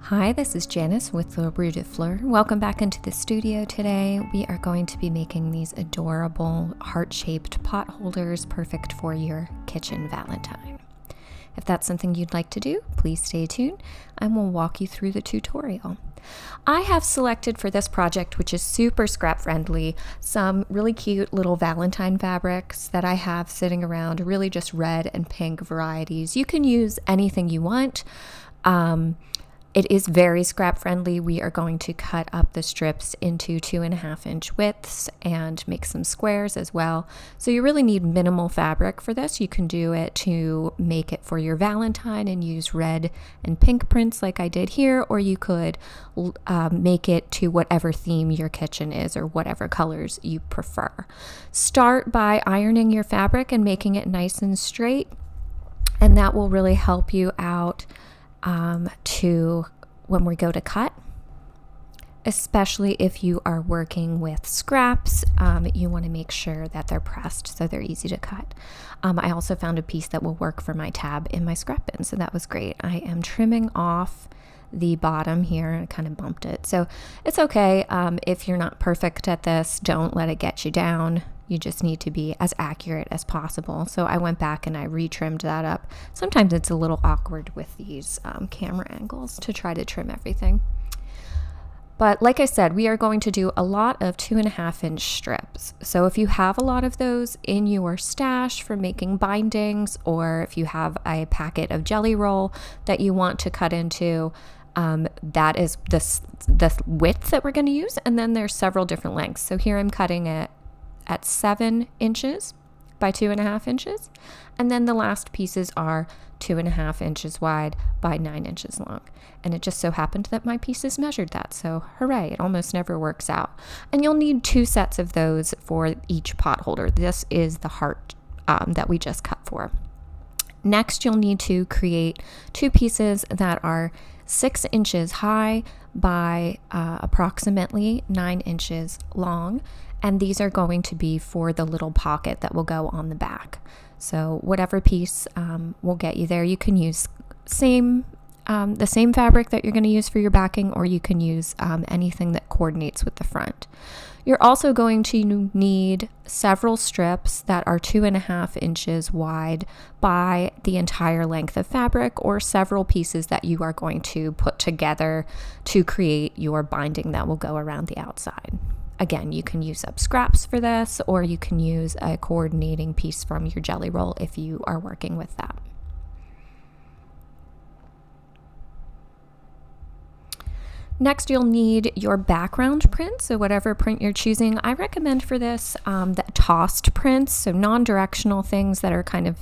Hi, this is Janice with the Fleurs. Welcome back into the studio today. We are going to be making these adorable heart-shaped pot holders perfect for your kitchen Valentine. If that's something you'd like to do, please stay tuned and we'll walk you through the tutorial. I have selected for this project, which is super scrap friendly, some really cute little Valentine fabrics that I have sitting around, really just red and pink varieties. You can use anything you want. It is very scrap friendly. We are going to cut up the strips into 2.5-inch widths and make some squares as well. So you really need minimal fabric for this. You can do it to make it for your Valentine and use red and pink prints like I did here, or you could make it to whatever theme your kitchen is or whatever colors you prefer. Start by ironing your fabric and making it nice and straight, and that will really help you out to when we go to cut, especially if you are working with scraps. You want to make sure that they're pressed so they're easy to cut. I also found a piece that will work for my tab in my scrap bin, so that was great. I am trimming off the bottom here and kind of bumped it, so it's okay. If you're not perfect at this, don't let it get you down. You just need to be as accurate as possible. So I went back and I retrimmed that up. Sometimes it's a little awkward with these camera angles to try to trim everything. But like I said, we are going to do a lot of 2.5-inch strips. So if you have a lot of those in your stash for making bindings, or if you have a packet of jelly roll that you want to cut into, that is the width that we're going to use. And then there's several different lengths. So here I'm cutting it at 7 inches by 2.5 inches, and then the last pieces are 2.5 inches wide by 9 inches long. And it just so happened that my pieces measured that, so hooray, it almost never works out. And you'll need 2 sets of those for each pot holder. This is the heart that we just cut for. Next, you'll need to create 2 pieces that are 6 inches high by approximately 9 inches long. And these are going to be for the little pocket that will go on the back. So whatever piece will get you there. You can use the same fabric that you're going to use for your backing, or you can use anything that coordinates with the front. You're also going to need several strips that are 2.5 inches wide by the entire length of fabric, or several pieces that you are going to put together to create your binding that will go around the outside. Again, you can use up scraps for this, or you can use a coordinating piece from your jelly roll if you are working with that. Next, you'll need your background print, so whatever print you're choosing. I recommend for this the tossed prints, so non-directional things that are kind of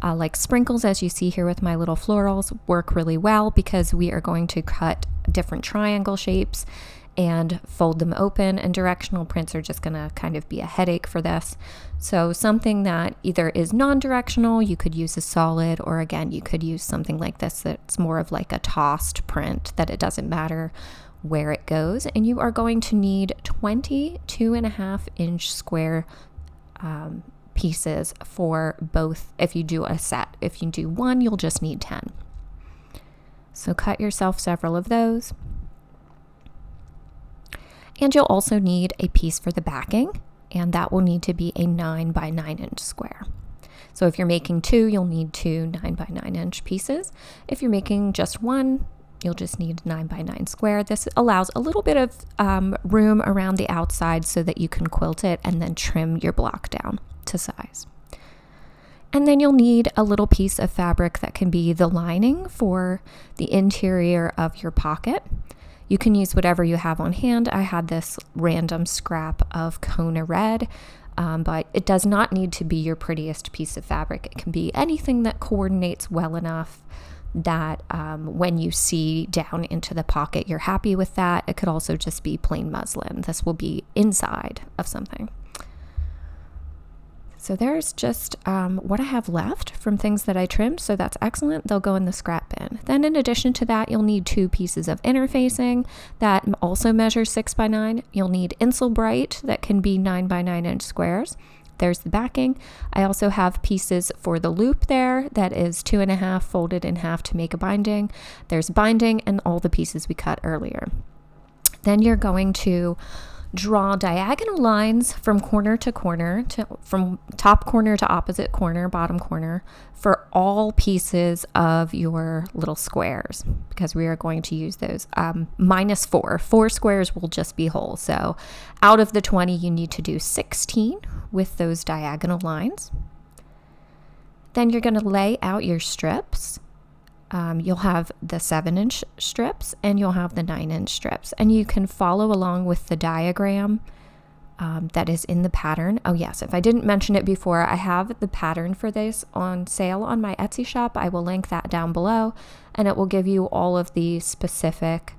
like sprinkles, as you see here with my little florals, work really well because we are going to cut different triangle shapes and fold them open, and directional prints are just gonna kind of be a headache for this. So something that either is non-directional, you could use a solid, or again, you could use something like this that's more of like a tossed print, that it doesn't matter where it goes. And you are going to need 20 2.5-inch square pieces for both if you do a set. If you do one, you'll just need 10. So cut yourself several of those. And you'll also need a piece for the backing, and that will need to be a 9 by 9 inch square. So if you're making 2, you'll need 2 9 by 9 inch pieces. If you're making just one, you'll just need 9 by 9 square. This allows a little bit of room around the outside so that you can quilt it and then trim your block down to size. And then you'll need a little piece of fabric that can be the lining for the interior of your pocket. You can use whatever you have on hand. I had this random scrap of Kona red, but it does not need to be your prettiest piece of fabric. It can be anything that coordinates well enough that when you see down into the pocket, you're happy with that. It could also just be plain muslin. This will be inside of something. So there's just what I have left from things that I trimmed, so that's excellent. They'll go in the scrap bin. Then in addition to that, you'll need 2 pieces of interfacing that also measure 6 by 9. You'll need Insul Bright that can be 9 by 9 inch squares. there's the backing. I also have pieces for the loop there that is 2.5 folded in half to make a binding. There's binding and all the pieces we cut earlier. Then you're going to draw diagonal lines from corner to corner, from top corner to opposite corner, bottom corner, for all pieces of your little squares, because we are going to use those minus 4. 4 squares will just be whole. So out of the 20, you need to do 16 with those diagonal lines. Then you're going to lay out your strips. You'll have the 7-inch strips and you'll have the 9-inch strips, and you can follow along with the diagram that is in the pattern. Oh yes, if I didn't mention it before, I have the pattern for this on sale on my Etsy shop. I will link that down below, and it will give you all of the specific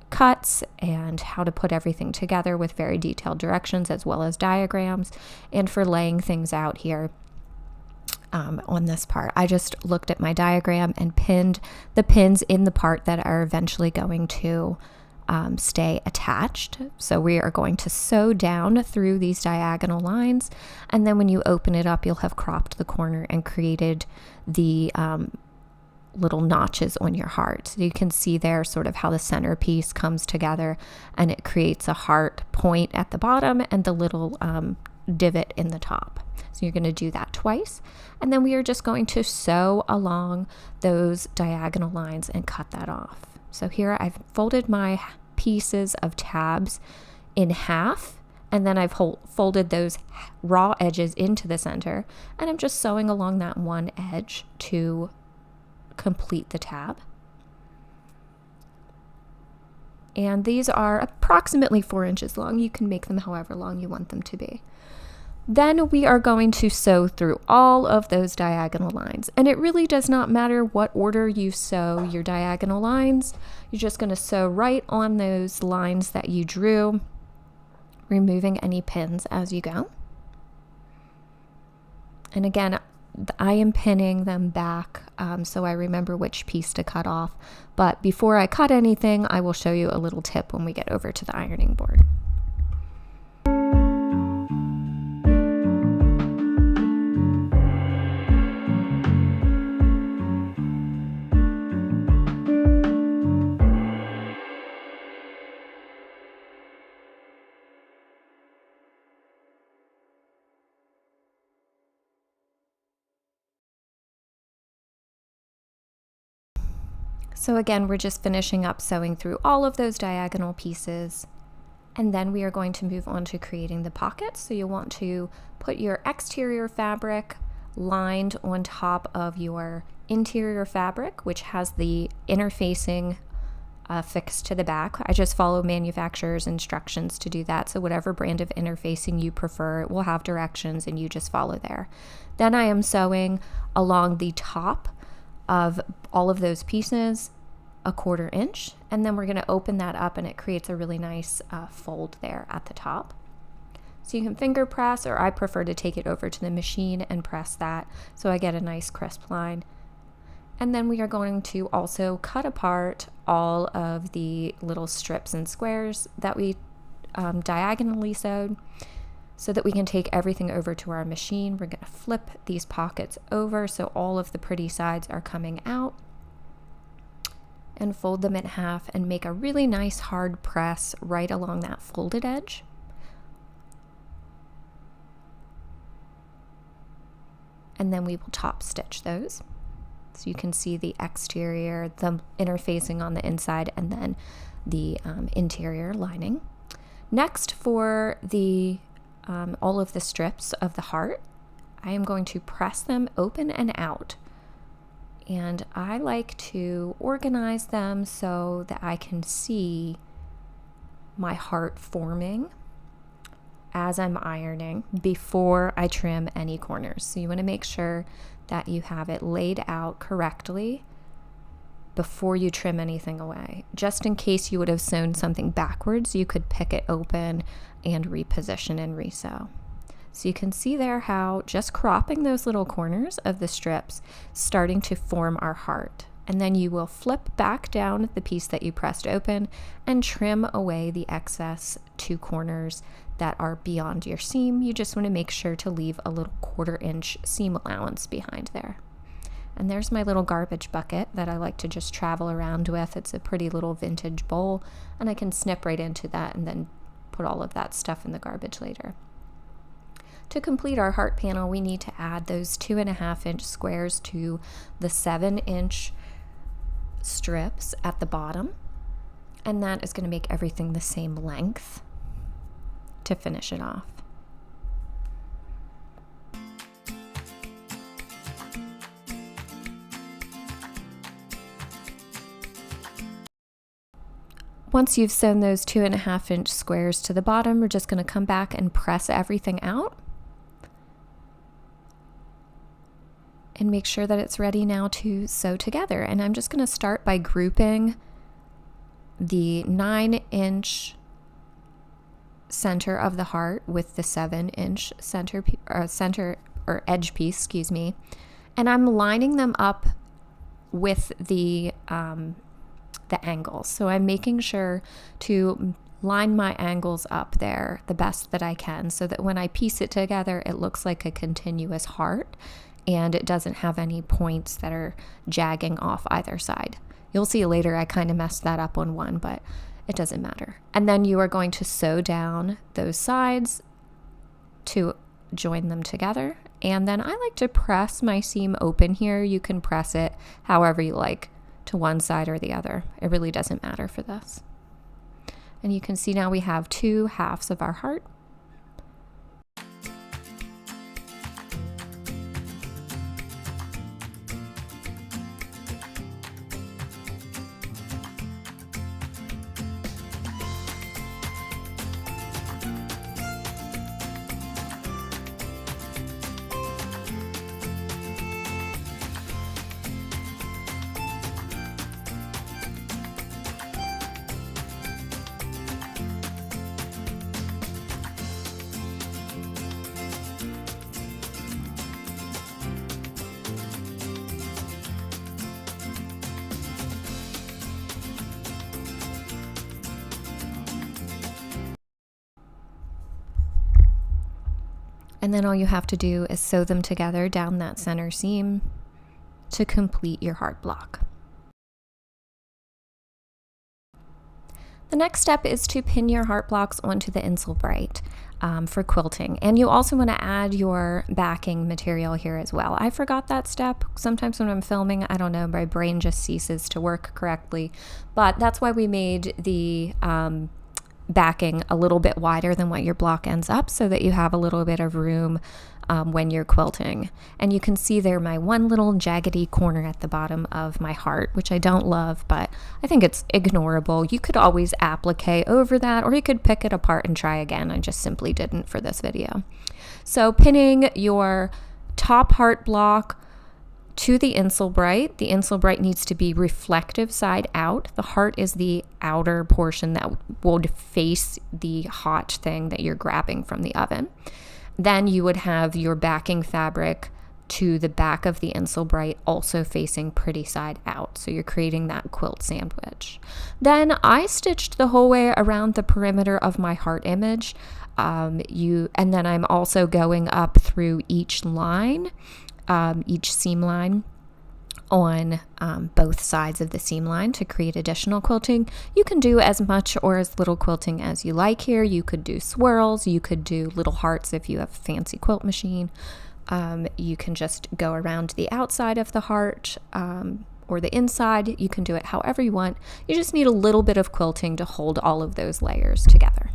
cuts and how to put everything together with very detailed directions as well as diagrams, and for laying things out here. On this part, I just looked at my diagram and pinned the pins in the part that are eventually going to stay attached. So we are going to sew down through these diagonal lines, and then when you open it up, you'll have cropped the corner and created the little notches on your heart. So you can see there sort of how the centerpiece comes together, and it creates a heart point at the bottom and the little divot in the top. So you're going to do that twice, and then we are just going to sew along those diagonal lines and cut that off. So here I've folded my pieces of tabs in half, and then I've folded those raw edges into the center, and I'm just sewing along that one edge to complete the tab. And these are approximately 4 inches long. You can make them however long you want them to be. Then we are going to sew through all of those diagonal lines. And it really does not matter what order you sew your diagonal lines. You're just going to sew right on those lines that you drew, removing any pins as you go. And again, I am pinning them back so I remember which piece to cut off. But before I cut anything, I will show you a little tip when we get over to the ironing board. So again, we're just finishing up sewing through all of those diagonal pieces, and then we are going to move on to creating the pockets. So you'll want to put your exterior fabric lined on top of your interior fabric, which has the interfacing affixed to the back. I just follow manufacturer's instructions to do that. So whatever brand of interfacing you prefer, it will have directions and you just follow there. Then I am sewing along the top of all of those pieces 1/4 inch, and then we're going to open that up and it creates a really nice fold there at the top. So you can finger press, or I prefer to take it over to the machine and press that so I get a nice crisp line. And then we are going to also cut apart all of the little strips and squares that we diagonally sewed, so that we can take everything over to our machine. We're going to flip these pockets over so all of the pretty sides are coming out, and fold them in half and make a really nice hard press right along that folded edge. And then we will top stitch those. So you can see the exterior, the interfacing on the inside, and then the interior lining. Next, for the all of the strips of the heart, I am going to press them open and out. And I like to organize them so that I can see my heart forming as I'm ironing before I trim any corners. So you want to make sure that you have it laid out correctly before you trim anything away. Just in case you would have sewn something backwards, you could pick it open and reposition and resew. So you can see there how just cropping those little corners of the strips starting to form our heart. and then you will flip back down the piece that you pressed open and trim away the excess 2 corners that are beyond your seam. You just want to make sure to leave a little 1/4 inch seam allowance behind there. And there's my little garbage bucket that I like to just travel around with. It's a pretty little vintage bowl, and I can snip right into that and then put all of that stuff in the garbage later. To complete our heart panel, we need to add those 2.5 inch squares to the 7 inch strips at the bottom, and that is going to make everything the same length to finish it off. Once you've sewn those 2.5 inch squares to the bottom, we're just going to come back and press everything out and make sure that it's ready now to sew together. And I'm just going to start by grouping the 9 inch center of the heart with the 7 inch center or edge piece, excuse me. And I'm lining them up with the angles. So I'm making sure to line my angles up there the best that I can so that when I piece it together, it looks like a continuous heart and it doesn't have any points that are jagging off either side. You'll see later I kind of messed that up on one, but it doesn't matter. And then you are going to sew down those sides to join them together. And then I like to press my seam open here. You can press it however you like, to one side or the other. It really doesn't matter for this. And you can see now we have 2 halves of our heart. And then all you have to do is sew them together down that center seam to complete your heart block. The next step is to pin your heart blocks onto the Embroidery for quilting. And you also want to add your backing material here as well. I forgot that step. Sometimes when I'm filming, I don't know, my brain just ceases to work correctly. But that's why we made the backing a little bit wider than what your block ends up so that you have a little bit of room when you're quilting. And you can see there my one little jaggedy corner at the bottom of my heart, which I don't love, but I think it's ignorable. You could always applique over that, or you could pick it apart and try again. I just simply didn't for this video. So pinning your top heart block to the Embroidery. The Embroidery needs to be reflective side out. The heart is the outer portion that would face the hot thing that you're grabbing from the oven. Then you would have your backing fabric to the back of the Embroidery also facing pretty side out. So you're creating that quilt sandwich. Then I stitched the whole way around the perimeter of my heart image. And then I'm also going up through each line, each seam line on both sides of the seam line to create additional quilting. You can do as much or as little quilting as you like here. You could do swirls, you could do little hearts if you have a fancy quilt machine. You can just go around the outside of the heart or the inside. You can do it however you want. You just need a little bit of quilting to hold all of those layers together.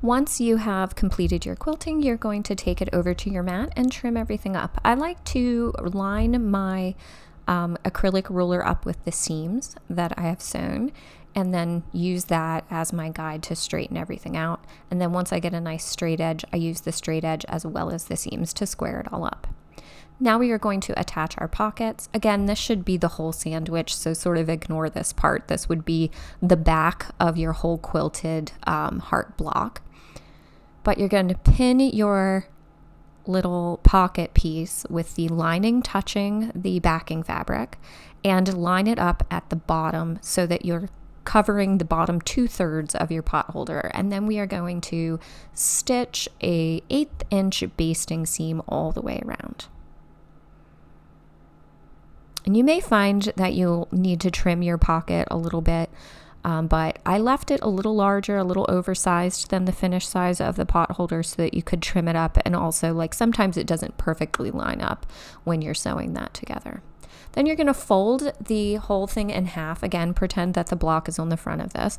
Once you have completed your quilting, you're going to take it over to your mat and trim everything up. I like to line my acrylic ruler up with the seams that I have sewn, and then use that as my guide to straighten everything out. And then once I get a nice straight edge, I use the straight edge as well as the seams to square it all up. Now we are going to attach our pockets. Again, this should be the whole sandwich, so sort of ignore this part. This would be the back of your whole quilted heart block. But you're going to pin your little pocket piece with the lining touching the backing fabric and line it up at the bottom so that you're covering the bottom 2/3 of your pot holder. And then we are going to stitch a 1/8 inch basting seam all the way around. And you may find that you'll need to trim your pocket a little bit, but I left it a little larger, a little oversized than the finished size of the pot holder so that you could trim it up. And also, like, sometimes it doesn't perfectly line up when you're sewing that together. Then you're going to fold the whole thing in half. Again, pretend that the block is on the front of this,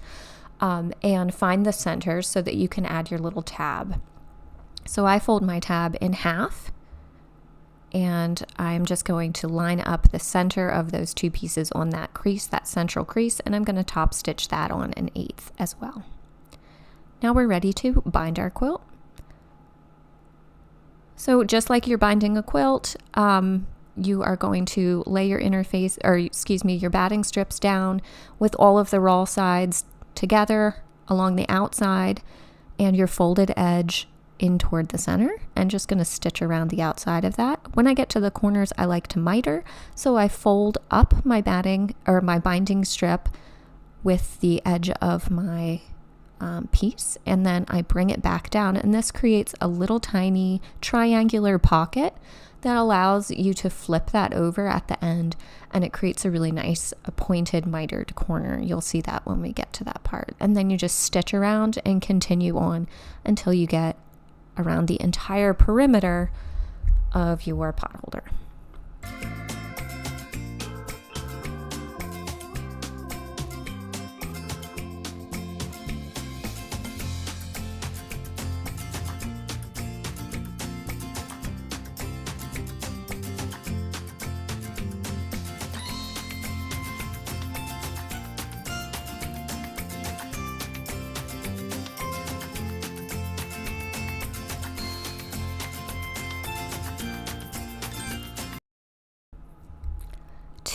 and find the center so that you can add your little tab. So I fold my tab in half, and I'm just going to line up the center of those two pieces on that crease, that central crease, and I'm going to top stitch that on an 1/8 as well. Now we're ready to bind our quilt. So just like you're binding a quilt, you are going to lay your your batting strips down with all of the raw sides together along the outside and your folded edge in toward the center, and just going to stitch around the outside of that. When I get to the corners, I like to miter, so I fold up my binding strip with the edge of my piece, and then I bring it back down, and this creates a little tiny triangular pocket that allows you to flip that over at the end, and it creates a really nice pointed mitered corner. You'll see that when we get to that part. And then you just stitch around and continue on until you get around the entire perimeter of your pot holder.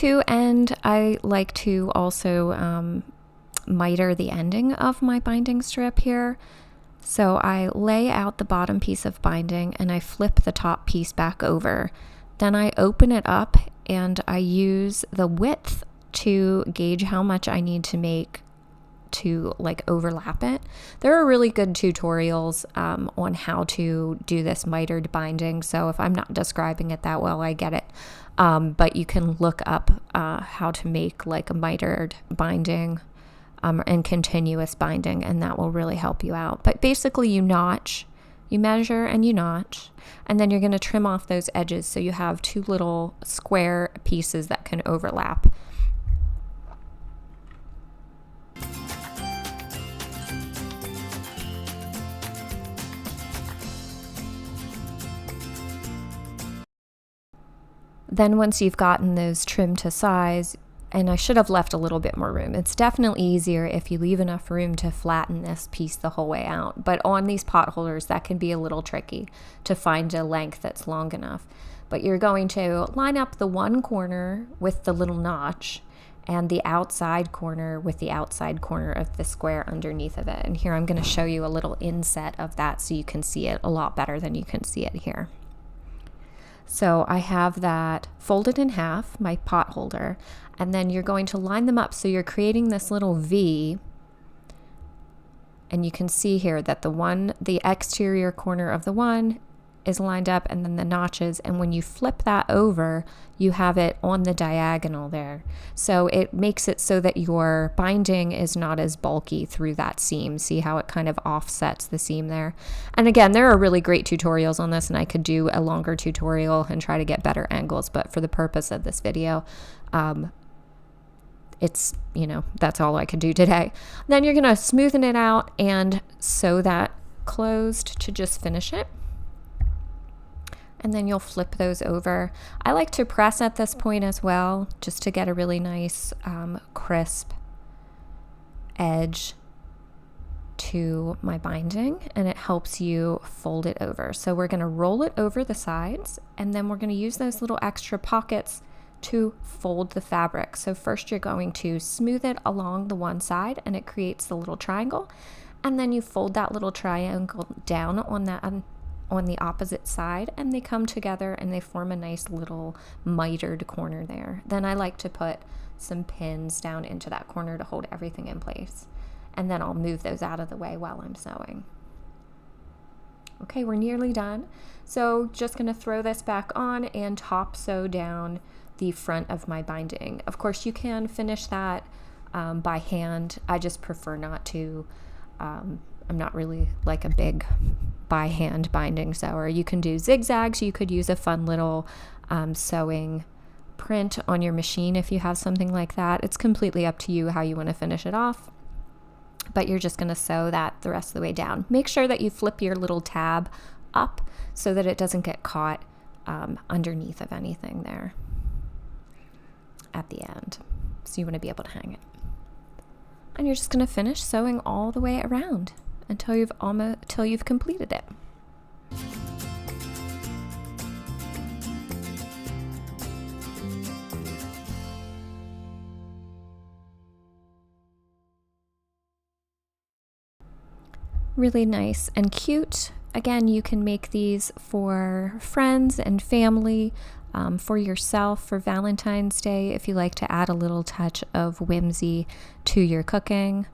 To end, I like to also miter the ending of my binding strip here. So I lay out the bottom piece of binding and I flip the top piece back over. Then I open it up and I use the width to gauge how much I need to make to like overlap it. There are really good tutorials on how to do this mitered binding, so if I'm not describing it that well, I get it. But you can look up how to make like a mitered binding and continuous binding, and that will really help you out. But basically you measure and you notch, and then you're going to trim off those edges so you have two little square pieces that can overlap. Then once you've gotten those trimmed to size, and I should have left a little bit more room. It's definitely easier if you leave enough room to flatten this piece the whole way out. But on these pot holders, that can be a little tricky to find a length that's long enough. But you're going to line up the one corner with the little notch and the outside corner with the outside corner of the square underneath of it. And here I'm going to show you a little inset of that so you can see it a lot better than you can see it here. So I have that folded in half, my pot holder, and then you're going to line them up so you're creating this little V, and you can see here that the exterior corner of the one is lined up, and then the notches, and when you flip that over, you have it on the diagonal there. So it makes it so that your binding is not as bulky through that seam. See how it kind of offsets the seam there? And again, there are really great tutorials on this, and I could do a longer tutorial and try to get better angles, but for the purpose of this video, it's, that's all I could do today. Then you're going to smoothen it out and sew that closed to just finish it. And then you'll flip those over. I like to press at this point as well, just to get a really nice crisp edge to my binding, and it helps you fold it over. So we're going to roll it over the sides, and then we're going to use those little extra pockets to fold the fabric. So first you're going to smooth it along the one side, and it creates the little triangle, and then you fold that little triangle down on that on the opposite side, and they come together and they form a nice little mitered corner there. Then I like to put some pins down into that corner to hold everything in place, and then I'll move those out of the way while I'm sewing. Okay, we're nearly done. So just gonna throw this back on and top sew down the front of my binding. Of course, you can finish that by hand. I just prefer not to. I'm not really like a big by hand binding sewer. You can do zigzags. You could use a fun little sewing print on your machine if you have something like that. It's completely up to you how you want to finish it off, but you're just going to sew that the rest of the way down. Make sure that you flip your little tab up so that it doesn't get caught underneath of anything there at the end. So you want to be able to hang it. And you're just going to finish sewing all the way around until you've completed it. Really nice and cute. Again, you can make these for friends and family, for yourself for Valentine's Day if you like to add a little touch of whimsy to your cooking.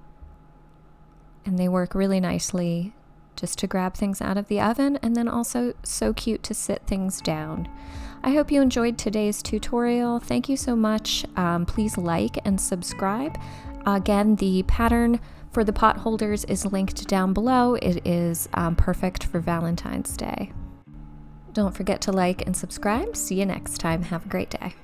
And they work really nicely just to grab things out of the oven, and then also so cute to sit things down. I hope you enjoyed today's tutorial. Thank you so much. Please like and subscribe. Again, the pattern for the pot holders is linked down below. It is perfect for Valentine's Day. Don't forget to like and subscribe. See you next time. Have a great day.